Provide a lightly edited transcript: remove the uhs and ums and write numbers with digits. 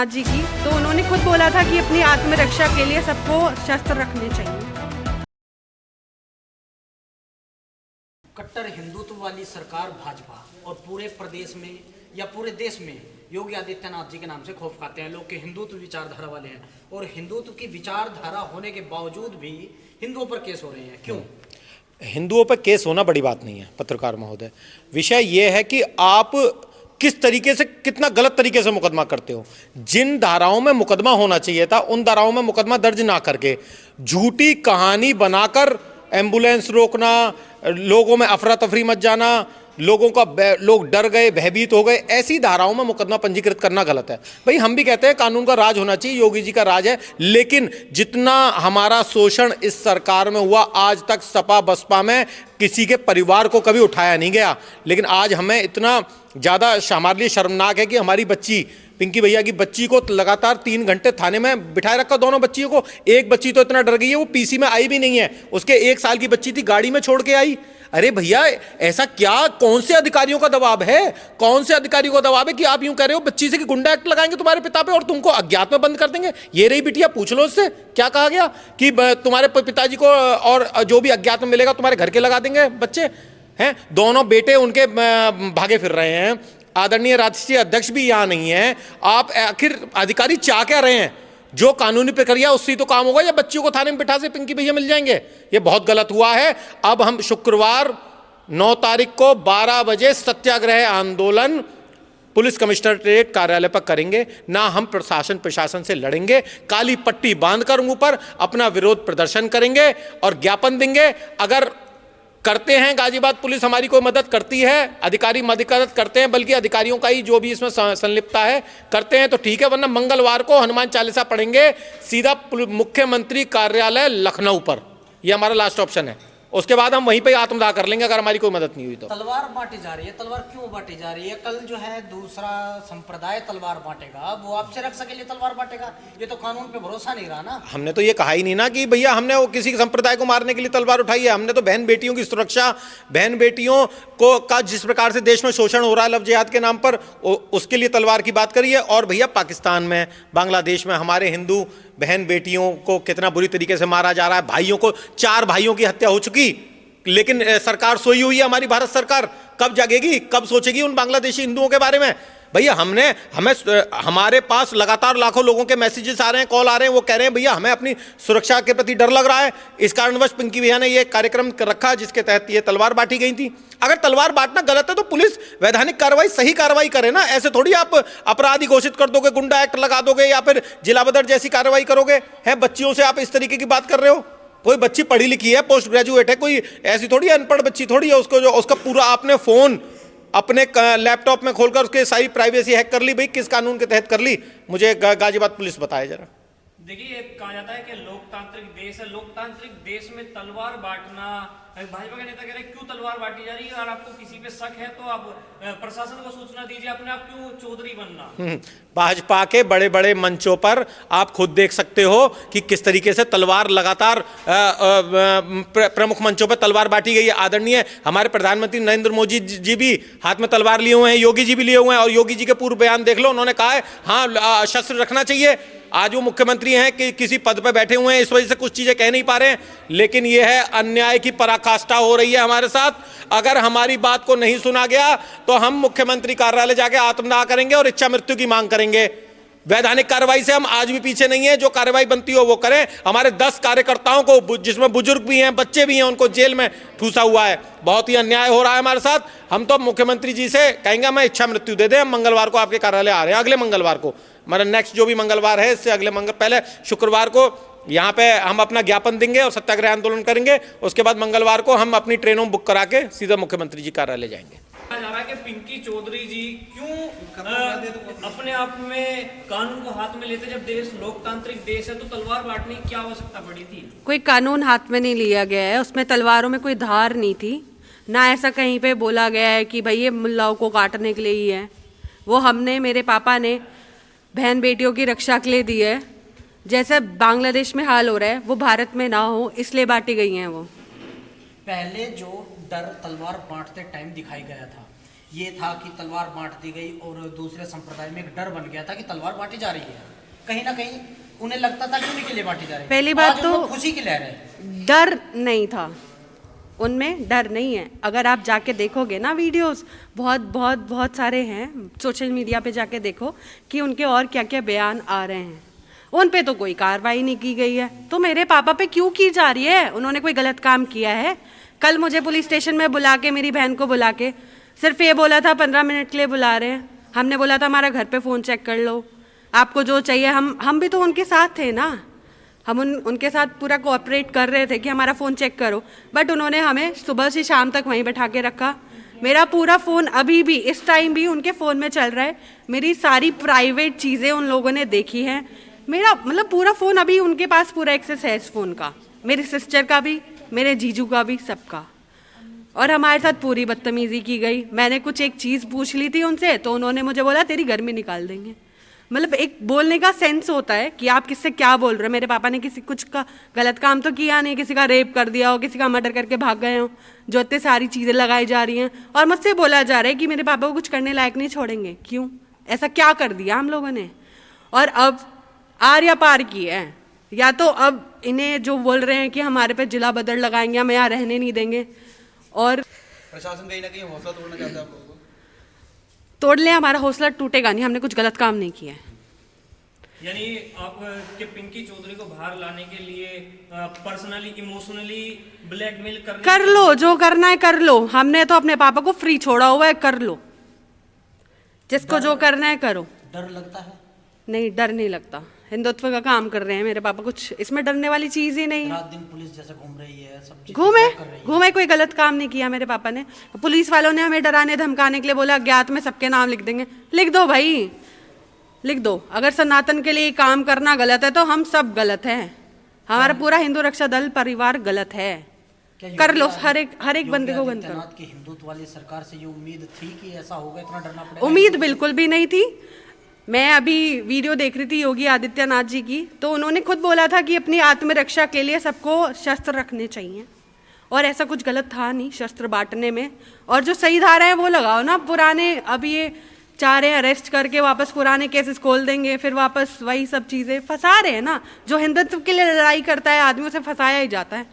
जी की, तो उन्होंने खुद बोला था कि अपनी आत्मरक्षा के लिए सबको शस्त्र रखने चाहिए। कट्टर हिंदुत्व वाली सरकार भाजपा और पूरे प्रदेश में या पूरे देश में योगी आदित्यनाथ जी के नाम से खौफ खाते हैं लोग के हिंदुत्व विचारधारा वाले हैं, और हिंदुत्व की विचारधारा होने के बावजूद भी हिंदुओं पर केस हो रहे हैं। क्यों? हिंदुओं पर केस होना बड़ी बात नहीं है पत्रकार महोदय। विषय यह है कि आप किस तरीके से, कितना गलत तरीके से मुकदमा करते हो। जिन धाराओं में मुकदमा होना चाहिए था उन धाराओं में मुकदमा दर्ज ना करके झूठी कहानी बनाकर एम्बुलेंस रोकना, लोगों में अफरा तफरी मच जाना, लोग डर गए, भयभीत हो गए, ऐसी धाराओं में मुकदमा पंजीकृत करना गलत है। भाई हम भी कहते हैं कानून का राज होना चाहिए, योगी जी का राज है, लेकिन जितना हमारा शोषण इस सरकार में हुआ आज तक सपा बसपा में किसी के परिवार को कभी उठाया नहीं गया। लेकिन आज हमें इतना ज़्यादा हमारे लिए शर्मनाक है कि हमारी बच्ची, पिंकी भैया की बच्ची को लगातार 3 घंटे थाने में बिठाए रखा, दोनों बच्चियों को। एक बच्ची तो इतना डर गई है वो पीसी में आई भी नहीं है, उसके 1 साल की बच्ची थी, गाड़ी में छोड़ के आई। अरे भैया ऐसा क्या, कौन से अधिकारियों का दबाव है, कौन से अधिकारियों का दबाव है कि आप यूं कह रहे हो बच्ची से कि गुंडा एक्ट लगाएंगे तुम्हारे पिता पे और तुमको अज्ञात में बंद कर देंगे। ये रही बिटिया, पूछ लो उससे क्या कहा गया कि तुम्हारे पिताजी को और जो भी अज्ञात में मिलेगा तुम्हारे घर के लगा देंगे बच्चे हैं। दोनों बेटे उनके भागे फिर रहे हैं, आदरणीय राष्ट्रीय अध्यक्ष भी यहाँ नहीं है। आप आखिर अधिकारी चाह क्या रहे हैं? जो कानूनी प्रक्रिया उससे तो काम होगा, या बच्चियों को थाने में बिठा से पिंकी भैया मिल जाएंगे? ये बहुत गलत हुआ है। अब हम शुक्रवार 9 तारीख को 12 बजे सत्याग्रह आंदोलन पुलिस कमिश्नरेट कार्यालय पर करेंगे। ना हम प्रशासन से लड़ेंगे, काली पट्टी बांधकर मुंह पर अपना विरोध प्रदर्शन करेंगे और ज्ञापन देंगे। अगर करते हैं, गाजियाबाद पुलिस हमारी कोई मदद करती है, अधिकारी मदद करते हैं, बल्कि अधिकारियों का ही जो भी इसमें संलिप्तता है करते हैं तो ठीक है, वरना मंगलवार को हनुमान चालीसा पढ़ेंगे सीधा मुख्यमंत्री कार्यालय लखनऊ पर। यह हमारा लास्ट ऑप्शन है। उसके बाद हम वहीं पे आत्मदाह कर लेंगे अगर हमारी कोई मदद नहीं हुई तो। तलवार बांटी जा रही है, तलवार क्यों बांटी जा रही है? कल जो है दूसरा संप्रदाय तलवार बांटेगा, वो आपसे रक्षा के लिए तलवार बांटेगा। ये तो कानून पे भरोसा नहीं रहा ना। हमने तो ये कहा ही नहीं ना कि भैया हमने वो किसी संप्रदाय को मारने के लिए तलवार उठाई है। हमने तो बहन बेटियों की सुरक्षा, बहन बेटियों को का जिस प्रकार से देश में शोषण हो रहा है लव जिहाद के नाम पर, उसके लिए तलवार की बात करी है। और भैया पाकिस्तान में, बांग्लादेश में हमारे हिंदू बहन बेटियों को कितना बुरी तरीके से मारा जा रहा है। भाइयों को, 4 भाइयों की हत्या हो चुकी, लेकिन सरकार सोई हुई है। हमारी भारत सरकार कब जागेगी, कब सोचेगी उन बांग्लादेशी हिंदुओं के बारे में? भैया हमारे पास लगातार लाखों लोगों के मैसेजेस आ रहे हैं, कॉल आ रहे हैं, वो कह रहे हैं भैया हमें अपनी सुरक्षा के प्रति डर लग रहा है। इस कारणवश पिंकी भैया ने ये कार्यक्रम रखा जिसके तहत ये तलवार बांटी गई थी। अगर तलवार बांटना गलत है तो पुलिस वैधानिक कार्रवाई, सही कार्रवाई करे ना। ऐसे थोड़ी आप अपराधी घोषित कर दोगे, गुंडा एक्ट लगा दोगे या फिर जिला बदर जैसी कार्रवाई करोगे। है बच्चियों से आप इस तरीके की बात कर रहे हो? कोई बच्ची पढ़ी लिखी है, पोस्ट ग्रेजुएट है, कोई ऐसी थोड़ी अनपढ़ बच्ची थोड़ी है। उसको जो उसका पूरा आपने फोन अपने लैपटॉप में खोलकर उसके सारी प्राइवेसी हैक कर ली। भाई किस कानून के तहत कर ली? मुझे गाजियाबाद पुलिस बताए जरा। देखिए, कहा जाता है कि लोकतांत्रिक देश है, लोकतांत्रिक देश में तलवार बांटना, भाजपा के नेता कह रहे हैं क्यों तलवार बांटी जा रही है? और आपको किसी पे शक है तो आप प्रशासन को सूचना दीजिए, अपने आप क्यों चौधरी बनना? भाजपा के बड़े बड़े मंचों पर आप खुद देख सकते हो कि किस तरीके से तलवार लगातार प्रमुख मंचों पर तलवार बांटी गई है। आदरणीय हमारे प्रधानमंत्री नरेंद्र मोदी जी भी हाथ में तलवार लिए हुए हैं, योगी जी भी लिए हुए हैं, और योगी जी के पूर्व बयान देख लो, उन्होंने कहा है हाँ शस्त्र रखना चाहिए। आज वो मुख्यमंत्री हैं कि किसी पद पर बैठे हुए हैं, इस वजह से कुछ चीजें कह नहीं पा रहे हैं, लेकिन यह है अन्याय की पराकाष्ठा हो रही है हमारे साथ। अगर हमारी बात को नहीं सुना गया तो हम मुख्यमंत्री कार्यालय जाके आत्मदाह करेंगे और इच्छा मृत्यु की मांग करेंगे। वैधानिक कार्रवाई से हम आज भी पीछे नहीं है, जो कार्रवाई बनती हो वो करें। हमारे 10 कार्यकर्ताओं को, जिसमें बुजुर्ग भी हैं, बच्चे भी हैं, उनको जेल में ठूसा हुआ है। बहुत ही अन्याय हो रहा है हमारे साथ। हम तो मुख्यमंत्री जी से कहेंगे मैं इच्छा मृत्यु दे दें। हम मंगलवार को आपके कार्यालय आ रहे हैं, अगले मंगलवार को, हमारा नेक्स्ट जो भी मंगलवार है इससे अगले पहले शुक्रवार को यहाँ पे हम अपना ज्ञापन देंगे और सत्याग्रह आंदोलन करेंगे। उसके बाद मंगलवार को हम अपनी ट्रेनों बुक करा के सीधा मुख्यमंत्री जी कार्यालय जाएंगे। कहा जा रहा है कि पिंकी चौधरी जी क्यों अपने आप में कानून को हाथ में लेते? जब देश लोकतांत्रिक देश है तो तलवार बांटने की क्या आवश्यकता पड़ी थी? कोई कानून हाथ में नहीं लिया गया है, उसमें तलवारों में कोई धार नहीं थी ना। ऐसा कहीं पे बोला गया है कि भाई ये मुल्लाओं को काटने के लिए ही है। वो हमने, मेरे पापा ने बहन बेटियों की रक्षा के लिए दी है। जैसे बांग्लादेश में हाल हो रहा है वो भारत में ना हो, इसलिए बांटी गई हैं वो। पहले जो डर तलवार बांटते टाइम दिखाई गया था, ये था कि तलवार बांट दी गई और दूसरे संप्रदाय में एक डर बन गया था कि तलवार बांटी जा रही है। कहीं ना कहीं उन्हें लगता था कि उन्हीं के लिए बांटी जा रही है। पहली बात आज तो उनको खुशी की लहर है। डर नहीं था, उनमें डर नहीं है। अगर आप जाके देखोगे ना वीडियोस, बहुत बहुत बहुत सारे हैं, सोशल मीडिया पे जाके देखो कि उनके और क्या क्या बयान आ रहे हैं। उन पे तो कोई कार्रवाई नहीं की गई है, तो मेरे पापा पे क्यों की जा रही है? उन्होंने कोई गलत काम किया है? कल मुझे पुलिस स्टेशन में बुला के, मेरी बहन को बुला के सिर्फ ये बोला था 15 मिनट के लिए बुला रहे हैं। हमने बोला था हमारा घर पे फ़ोन चेक कर लो, आपको जो चाहिए। हम भी तो उनके साथ थे ना, हम उनके साथ पूरा कोऑपरेट कर रहे थे कि हमारा फ़ोन चेक करो, बट उन्होंने हमें सुबह से शाम तक वहीं बैठा के रखा। मेरा पूरा फ़ोन अभी भी, इस टाइम भी उनके फ़ोन में चल रहा है। मेरी सारी प्राइवेट चीज़ें उन लोगों ने देखी हैं। मेरा मतलब पूरा फ़ोन अभी उनके पास पूरा एक्सेस है इस फ़ोन का, मेरी सिस्टर का भी, मेरे जीजू का भी, सबका। और हमारे साथ पूरी बदतमीज़ी की गई। मैंने कुछ एक चीज़ पूछ ली थी उनसे, तो उन्होंने मुझे बोला तेरी घर में निकाल देंगे। मतलब एक बोलने का सेंस होता है कि आप किससे क्या बोल रहे हो। मेरे पापा ने किसी कुछ का गलत काम तो किया नहीं, किसी का रेप कर दिया हो, किसी का मर्डर करके भाग गए हो, जो इतनी सारी चीज़ें लगाई जा रही हैं। और मुझसे बोला जा रहा है कि मेरे पापा को कुछ करने लायक नहीं छोड़ेंगे। क्यों? ऐसा क्या कर दिया हम लोगों ने? और अब आर या पार की है, या तो अब इन्हें जो बोल रहे हैं कि हमारे पे जिला बदर लगाएंगे, हमें यहाँ रहने नहीं देंगे, और प्रशासन कहीं ना कहीं हौसला तोड़ना चाहता है आप लोगों को। तोड़ लें, हमारा हौसला टूटेगा नहीं, हमने कुछ गलत काम नहीं किया है। यानी आप कि पिंकी चौधरी को बाहर लाने के लिए पर्सनली इमोशनली ब्लैकमेल कर लो, जो करना है कर लो। हमने तो अपने पापा को फ्री छोड़ा हुआ है, कर लो, जिसको जो करना है करो। डर लगता है? नहीं, डर नहीं लगता। हिंदुत्व का काम कर रहे हैं मेरे पापा, कुछ इसमें डरने वाली चीज़ ही नहीं है। रात दिन पुलिस जैसे घूम रही है, सब चीज़ें घूमे कर रही है। घूमे, कोई गलत काम नहीं किया मेरे पापा ने। पुलिस वालों ने हमें डराने धमकाने के लिए बोला अज्ञात में सबके नाम लिख देंगे। लिख दो भाई, लिख दो। अगर सनातन के लिए काम करना गलत है तो हम सब गलत हैं। हमारा पूरा हिंदू रक्षा दल परिवार गलत है। क्या कर लो, योगी हर एक बंदे को बंद करो। आदित्यनाथ की हिंदुत्व वाली सरकार से ये उम्मीद थी कि ऐसा होगा, इतना डरना पड़ेगा? उम्मीद बिल्कुल भी नहीं थी। मैं अभी वीडियो देख रही थी योगी आदित्यनाथ जी की, तो उन्होंने खुद बोला था कि अपनी आत्मरक्षा के लिए सबको शस्त्र रखने चाहिए, और ऐसा कुछ गलत था नहीं शस्त्र बांटने में। और जो सही धारा है वो लगाओ ना। पुराने अभी ये चाह रहे हैं अरेस्ट करके वापस पुराने केसेस खोल देंगे, फिर वापस वही सब चीज़ें फंसा रहे हैं ना। जो हिंदुत्व के लिए लड़ाई करता है आदमी, उसे फंसाया ही जाता है।